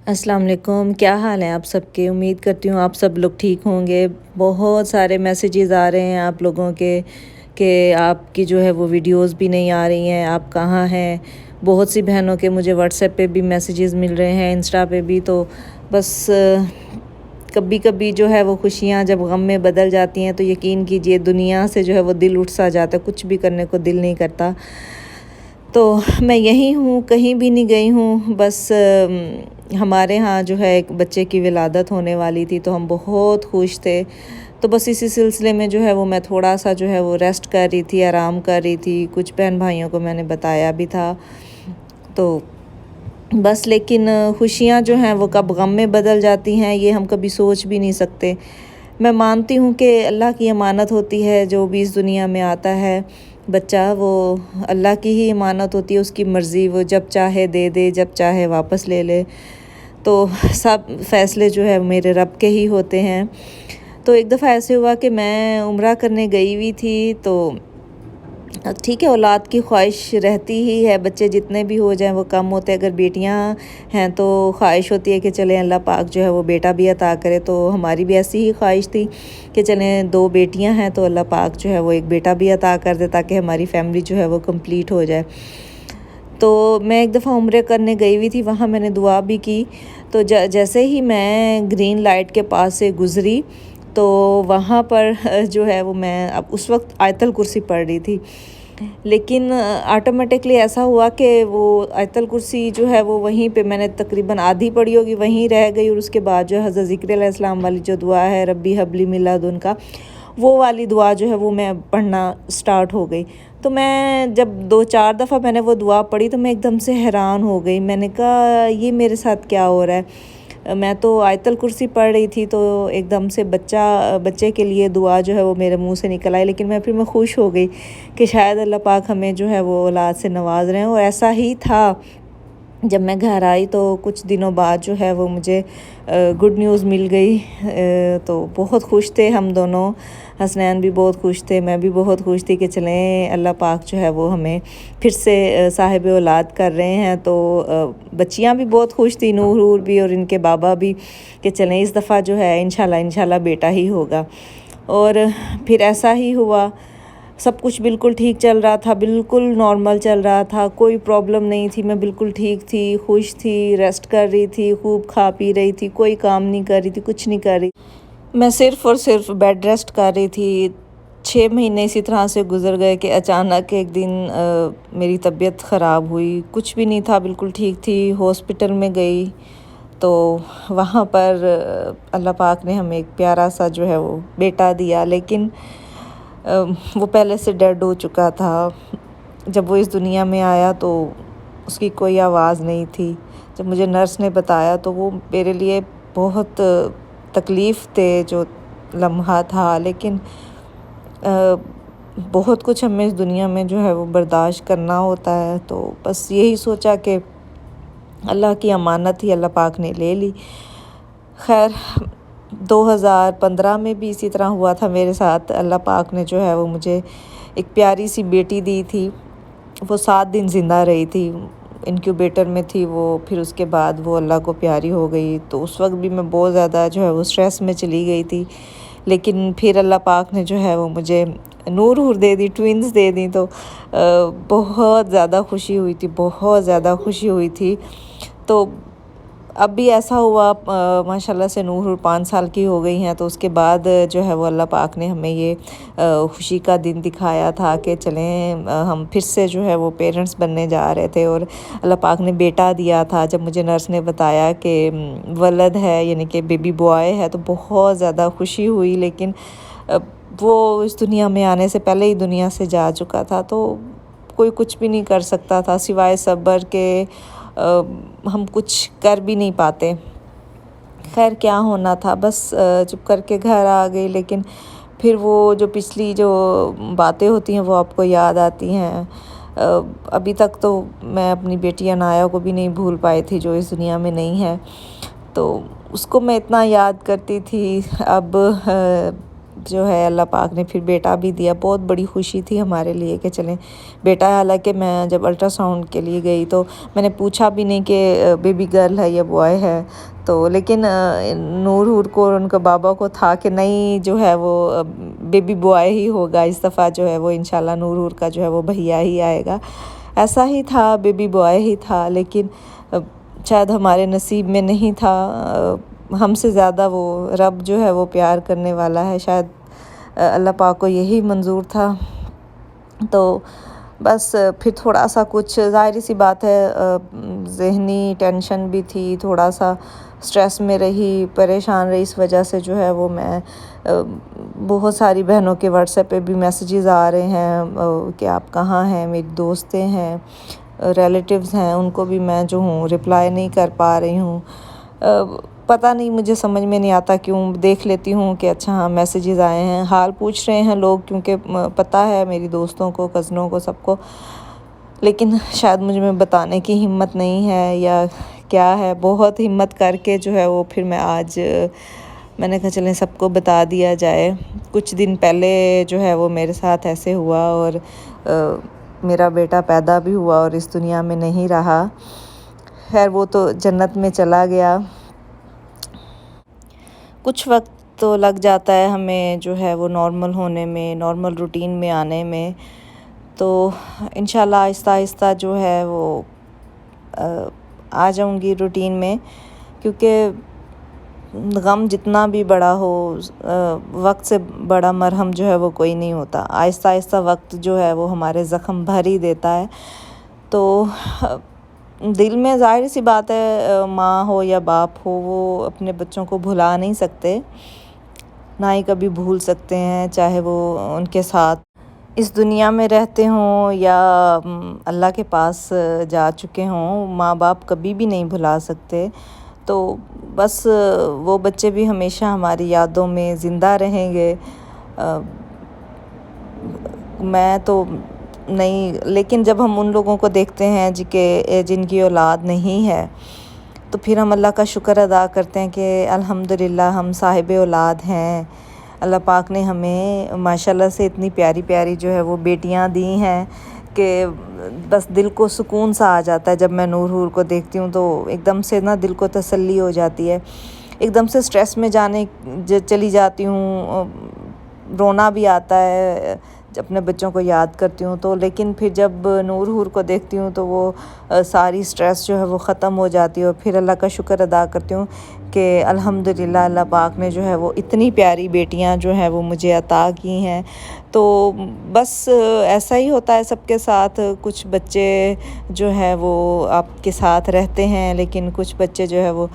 السلام علیکم، کیا حال ہیں آپ سب کے؟ امید کرتی ہوں آپ سب لوگ ٹھیک ہوں گے۔ بہت سارے میسیجز آ رہے ہیں آپ لوگوں کے کہ آپ کی جو ہے وہ ویڈیوز بھی نہیں آ رہی ہیں، آپ کہاں ہیں۔ بہت سی بہنوں کے مجھے واٹس ایپ پہ بھی میسیجز مل رہے ہیں، انسٹا پہ بھی۔ تو بس کبھی کبھی جو ہے وہ خوشیاں جب غم میں بدل جاتی ہیں تو یقین کیجئے دنیا سے جو ہے وہ دل اٹھ سا جاتا ہے، کچھ بھی کرنے کو دل نہیں کرتا۔ تو میں یہی ہوں، کہیں بھی نہیں گئی ہوں۔ بس ہمارے ہاں جو ہے ایک بچے کی ولادت ہونے والی تھی تو ہم بہت خوش تھے۔ تو بس اسی سلسلے میں جو ہے وہ میں تھوڑا سا جو ہے وہ ریسٹ کر رہی تھی، آرام کر رہی تھی۔ کچھ بہن بھائیوں کو میں نے بتایا بھی تھا۔ تو بس لیکن خوشیاں جو ہیں وہ کب غم میں بدل جاتی ہیں یہ ہم کبھی سوچ بھی نہیں سکتے۔ میں مانتی ہوں کہ اللہ کی امانت ہوتی ہے، جو بھی اس دنیا میں آتا ہے بچہ وہ اللہ کی ہی امانت ہوتی ہے، اس کی مرضی، وہ جب چاہے دے دے، جب چاہے واپس لے لے۔ تو سب فیصلے جو ہے میرے رب کے ہی ہوتے ہیں۔ تو ایک دفعہ ایسے ہوا کہ میں عمرہ کرنے گئی ہوئی تھی، تو ٹھیک ہے اولاد کی خواہش رہتی ہی ہے، بچے جتنے بھی ہو جائیں وہ کم ہوتے ہیں۔ اگر بیٹیاں ہیں تو خواہش ہوتی ہے کہ چلیں اللہ پاک جو ہے وہ بیٹا بھی عطا کرے، تو ہماری بھی ایسی ہی خواہش تھی کہ چلیں 2 بیٹیاں ہیں تو اللہ پاک جو ہے وہ ایک بیٹا بھی عطا کر دے تاکہ ہماری فیملی جو ہے وہ کمپلیٹ ہو جائے۔ تو میں ایک دفعہ عمرے کرنے گئی ہوئی تھی، وہاں میں نے دعا بھی کی۔ تو جیسے ہی میں گرین لائٹ کے پاس سے گزری تو وہاں پر جو ہے وہ میں اب اس وقت آیت الکرسی پڑھ رہی تھی، لیکن آٹومیٹکلی ایسا ہوا کہ وہ آیت الکرسی جو ہے وہ وہیں پہ میں نے تقریباً آدھی پڑھی ہوگی، وہیں رہ گئی، اور اس کے بعد جو ہے حضرت ذکر علیہ السلام والی جو دعا ہے ربی حب لی من لدنک، وہ والی دعا جو ہے وہ میں پڑھنا سٹارٹ ہو گئی۔ تو میں جب 2-4 دفعہ میں نے وہ دعا پڑھی تو میں ایک دم سے حیران ہو گئی۔ میں نے کہا یہ میرے ساتھ کیا ہو رہا ہے؟ میں تو آیت الکرسی پڑھ رہی تھی تو ایک دم سے بچے کے لیے دعا جو ہے وہ میرے منہ سے نکل آئی، لیکن پھر میں خوش ہو گئی کہ شاید اللہ پاک ہمیں جو ہے وہ اولاد سے نواز رہے ہیں، اور ایسا ہی تھا۔ جب میں گھر آئی تو کچھ دنوں بعد جو ہے وہ مجھے گڈ نیوز مل گئی، تو بہت خوش تھے ہم دونوں، حسنین بھی بہت خوش تھے، میں بھی بہت خوش تھی کہ چلیں اللہ پاک جو ہے وہ ہمیں پھر سے صاحب اولاد کر رہے ہیں۔ تو بچیاں بھی بہت خوش تھی، نور بھی اور ان کے بابا بھی، کہ چلیں اس دفعہ جو ہے انشاءاللہ بیٹا ہی ہوگا۔ اور پھر ایسا ہی ہوا، سب کچھ بالکل ٹھیک چل رہا تھا، بالکل نارمل چل رہا تھا، کوئی پرابلم نہیں تھی، میں بالکل ٹھیک تھی، خوش تھی، ریسٹ کر رہی تھی، خوب کھا پی رہی تھی، کوئی کام نہیں کر رہی تھی، کچھ نہیں کر رہی، میں صرف اور صرف بیڈ ریسٹ کر رہی تھی۔ 6 مہینے اسی طرح سے گزر گئے کہ اچانک ایک دن میری طبیعت خراب ہوئی، کچھ بھی نہیں تھا، بالکل ٹھیک تھی، ہاسپٹل میں گئی تو وہاں پر اللہ پاک نے ہمیں ایک پیارا سا جو ہے وہ بیٹا دیا، لیکن وہ پہلے سے ڈیڈ ہو چکا تھا۔ جب وہ اس دنیا میں آیا تو اس کی کوئی آواز نہیں تھی۔ جب مجھے نرس نے بتایا تو وہ میرے لیے بہت تکلیف دے جو لمحہ تھا، لیکن بہت کچھ ہمیں اس دنیا میں جو ہے وہ برداشت کرنا ہوتا ہے۔ تو بس یہی سوچا کہ اللہ کی امانت ہی اللہ پاک نے لے لی۔ خیر 2015 میں بھی اسی طرح ہوا تھا میرے ساتھ، اللہ پاک نے جو ہے وہ مجھے ایک پیاری سی بیٹی دی تھی، وہ 7 دن زندہ رہی تھی، انکیوبیٹر میں تھی وہ، پھر اس کے بعد وہ اللہ کو پیاری ہو گئی۔ تو اس وقت بھی میں بہت زیادہ جو ہے وہ سٹریس میں چلی گئی تھی، لیکن پھر اللہ پاک نے جو ہے وہ مجھے نور دے دی، ٹوینز دے دی، تو بہت زیادہ خوشی ہوئی تھی، بہت زیادہ خوشی ہوئی تھی۔ تو اب بھی ایسا ہوا، ماشاءاللہ سے نور 5 سال کی ہو گئی ہیں، تو اس کے بعد جو ہے وہ اللہ پاک نے ہمیں یہ خوشی کا دن دکھایا تھا کہ چلیں ہم پھر سے جو ہے وہ پیرنٹس بننے جا رہے تھے، اور اللہ پاک نے بیٹا دیا تھا۔ جب مجھے نرس نے بتایا کہ ولد ہے، یعنی کہ بیبی بوائے ہے، تو بہت زیادہ خوشی ہوئی، لیکن وہ اس دنیا میں آنے سے پہلے ہی دنیا سے جا چکا تھا، تو کوئی کچھ بھی نہیں کر سکتا تھا سوائے صبر کے، ہم کچھ کر بھی نہیں پاتے۔ خیر کیا ہونا تھا، بس چپ کر کے گھر آ گئی، لیکن پھر وہ جو پچھلی جو باتیں ہوتی ہیں وہ آپ کو یاد آتی ہیں۔ ابھی تک تو میں اپنی بیٹی عنایا کو بھی نہیں بھول پائی تھی جو اس دنیا میں نہیں ہے، تو اس کو میں اتنا یاد کرتی تھی۔ اب جو ہے اللہ پاک نے پھر بیٹا بھی دیا. بہت بڑی خوشی تھی ہمارے لیے کہ چلیں بیٹا. حالانکہ میں جب الٹرا ساؤنڈ کے لیے گئی تو میں نے پوچھا بھی نہیں کہ بیبی گرل ہے یا بوائے ہے. تو لیکن نور کو اور ان کے بابا کو تھا کہ نہیں جو ہے وہ بیبی بوائے ہی ہوگا اس دفعہ. جو ہے وہ انشاءاللہ نور کا جو ہے وہ بھیا ہی آئے گا. ایسا ہی تھا, بیبی بوائے ہی تھا. لیکن شاید ہمارے نصیب میں نہیں تھا. ہم سے زیادہ وہ رب جو ہے وہ پیار کرنے والا ہے. شاید اللہ پاک کو یہی منظور تھا. تو بس پھر تھوڑا سا کچھ ظاہری سی بات ہے, ذہنی ٹینشن بھی تھی, تھوڑا سا سٹریس میں رہی, پریشان رہی. اس وجہ سے جو ہے وہ میں بہت ساری بہنوں کے واٹس ایپ پہ بھی میسیجز آ رہے ہیں کہ آپ کہاں ہیں. میری دوستیں ہیں, ریلیٹیوز ہیں, ان کو بھی میں جو ہوں رپلائی نہیں کر پا رہی ہوں. پتہ نہیں, مجھے سمجھ میں نہیں آتا کیوں. دیکھ لیتی ہوں کہ اچھا ہاں میسیجز آئے ہیں, حال پوچھ رہے ہیں لوگ, کیونکہ پتہ ہے میری دوستوں کو, کزنوں کو, سب کو. لیکن شاید مجھ میں بتانے کی ہمت نہیں ہے یا کیا ہے. بہت ہمت کر کے جو ہے وہ پھر میں نے کہا چلیں سب کو بتا دیا جائے. کچھ دن پہلے جو ہے وہ میرے ساتھ ایسے ہوا اور میرا بیٹا پیدا بھی ہوا اور اس دنیا میں نہیں رہا. خیر وہ تو جنت میں چلا گیا. کچھ وقت تو لگ جاتا ہے ہمیں جو ہے وہ نارمل ہونے میں, نارمل روٹین میں آنے میں. تو انشاءاللہ آہستہ آہستہ جو ہے وہ آ جاؤں گی روٹین میں. کیونکہ غم جتنا بھی بڑا ہو, وقت سے بڑا مرہم جو ہے وہ کوئی نہیں ہوتا. آہستہ آہستہ وقت جو ہے وہ ہمارے زخم بھر ہی دیتا ہے. تو دل میں ظاہر سی بات ہے, ماں ہو یا باپ ہو, وہ اپنے بچوں کو بھلا نہیں سکتے, نہ ہی کبھی بھول سکتے ہیں. چاہے وہ ان کے ساتھ اس دنیا میں رہتے ہوں یا اللہ کے پاس جا چکے ہوں, ماں باپ کبھی بھی نہیں بھلا سکتے. تو بس وہ بچے بھی ہمیشہ ہماری یادوں میں زندہ رہیں گے. میں تو نہیں, لیکن جب ہم ان لوگوں کو دیکھتے ہیں جن کی اولاد نہیں ہے, تو پھر ہم اللہ کا شکر ادا کرتے ہیں کہ الحمدللہ ہم صاحب اولاد ہیں. اللہ پاک نے ہمیں ماشاءاللہ سے اتنی پیاری پیاری جو ہے وہ بیٹیاں دی ہیں کہ بس دل کو سکون سا آ جاتا ہے. جب میں نور کو دیکھتی ہوں تو ایک دم سے نا دل کو تسلی ہو جاتی ہے. ایک دم سے سٹریس میں چلی جاتی ہوں, رونا بھی آتا ہے اپنے بچوں کو یاد کرتی ہوں تو. لیکن پھر جب نور کو دیکھتی ہوں تو وہ ساری سٹریس جو ہے وہ ختم ہو جاتی ہے. اور پھر اللہ کا شکر ادا کرتی ہوں کہ الحمدللہ اللہ پاک نے جو ہے وہ اتنی پیاری بیٹیاں جو ہیں وہ مجھے عطا کی ہیں. تو بس ایسا ہی ہوتا ہے سب کے ساتھ. کچھ بچے جو ہے وہ آپ کے ساتھ رہتے ہیں, لیکن کچھ بچے جو ہے وہ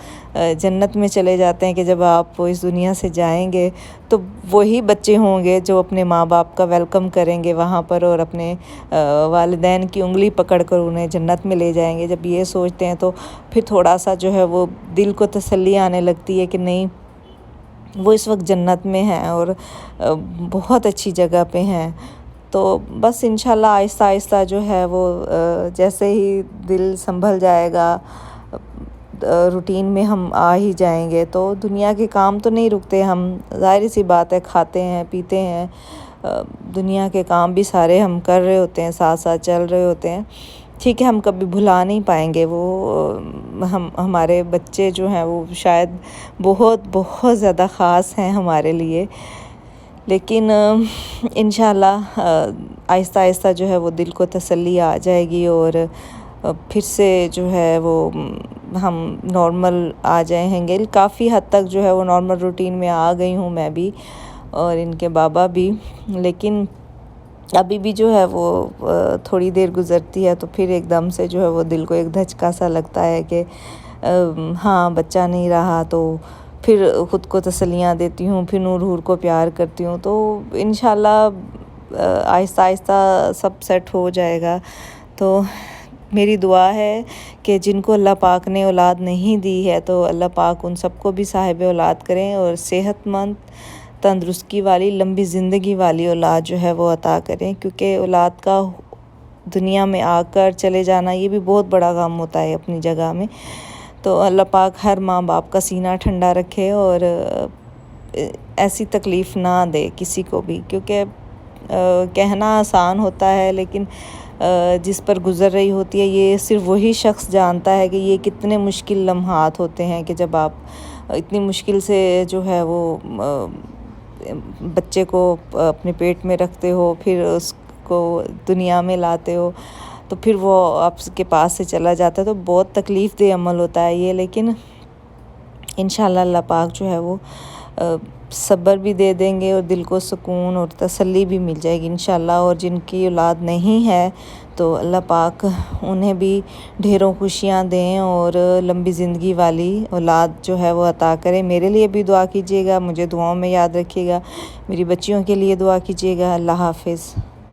جنت میں چلے جاتے ہیں کہ جب آپ اس دنیا سے جائیں گے تو وہی بچے ہوں گے جو اپنے ماں باپ کا ویلکم کریں گے وہاں پر, اور اپنے والدین کی انگلی پکڑ کر انہیں جنت میں لے جائیں گے. جب یہ سوچتے ہیں تو پھر تھوڑا سا جو ہے وہ دل کو تسلی آنے لگتی ہے کہ نہیں, وہ اس وقت جنت میں ہیں اور بہت اچھی جگہ پہ ہیں. تو بس انشاءاللہ آہستہ آہستہ جو ہے وہ جیسے ہی دل سنبھل جائے گا, روٹین میں ہم آ ہی جائیں گے. تو دنیا کے کام تو نہیں رکتے. ہم ظاہر سی بات ہے کھاتے ہیں پیتے ہیں, دنیا کے کام بھی سارے ہم کر رہے ہوتے ہیں, ساتھ ساتھ چل رہے ہوتے ہیں. ٹھیک ہے ہم کبھی بھلا نہیں پائیں گے وہ ہمارے بچے جو ہیں وہ شاید بہت بہت زیادہ خاص ہیں ہمارے لیے. لیکن انشاءاللہ آہستہ آہستہ جو ہے وہ دل کو تسلی آ جائے گی, اور پھر سے جو ہے وہ ہم نارمل آ جائیں گے. کافی حد تک جو ہے وہ نارمل روٹین میں آ گئی ہوں میں بھی اور ان کے بابا بھی. لیکن ابھی بھی جو ہے وہ تھوڑی دیر گزرتی ہے تو پھر ایک دم سے جو ہے وہ دل کو ایک دھچکا سا لگتا ہے کہ ہاں بچہ نہیں رہا. تو پھر خود کو تسلیاں دیتی ہوں, پھر نور کو پیار کرتی ہوں. تو انشاءاللہ آہستہ آہستہ سب سیٹ ہو جائے گا. تو میری دعا ہے کہ جن کو اللہ پاک نے اولاد نہیں دی ہے تو اللہ پاک ان سب کو بھی صاحب اولاد کریں, اور صحت مند, تندرستی والی, لمبی زندگی والی اولاد جو ہے وہ عطا کریں. کیونکہ اولاد کا دنیا میں آ کر چلے جانا یہ بھی بہت بڑا غم ہوتا ہے اپنی جگہ میں. تو اللہ پاک ہر ماں باپ کا سینہ ٹھنڈا رکھے, اور ایسی تکلیف نہ دے کسی کو بھی، کیونکہ کہنا آسان ہوتا ہے لیکن جس پر گزر رہی ہوتی ہے یہ صرف وہی شخص جانتا ہے کہ یہ کتنے مشکل لمحات ہوتے ہیں، کہ جب آپ اتنی مشکل سے جو ہے وہ بچے کو اپنے پیٹ میں رکھتے ہو، پھر اس کو دنیا میں لاتے ہو، تو پھر وہ آپ کے پاس سے چلا جاتا ہے، تو بہت تکلیف دہ عمل ہوتا ہے یہ، لیکن انشاءاللہ اللہ پاک جو ہے وہ صبر بھی دے دیں گے اور دل کو سکون اور تسلی بھی مل جائے گی انشاءاللہ۔ اور جن کی اولاد نہیں ہے تو اللہ پاک انہیں بھی ڈھیروں خوشیاں دیں اور لمبی زندگی والی اولاد جو ہے وہ عطا کریں۔ میرے لیے بھی دعا کیجیے گا، مجھے دعاؤں میں یاد رکھیے گا، میری بچیوں کے لیے دعا کیجیے گا۔ اللہ حافظ۔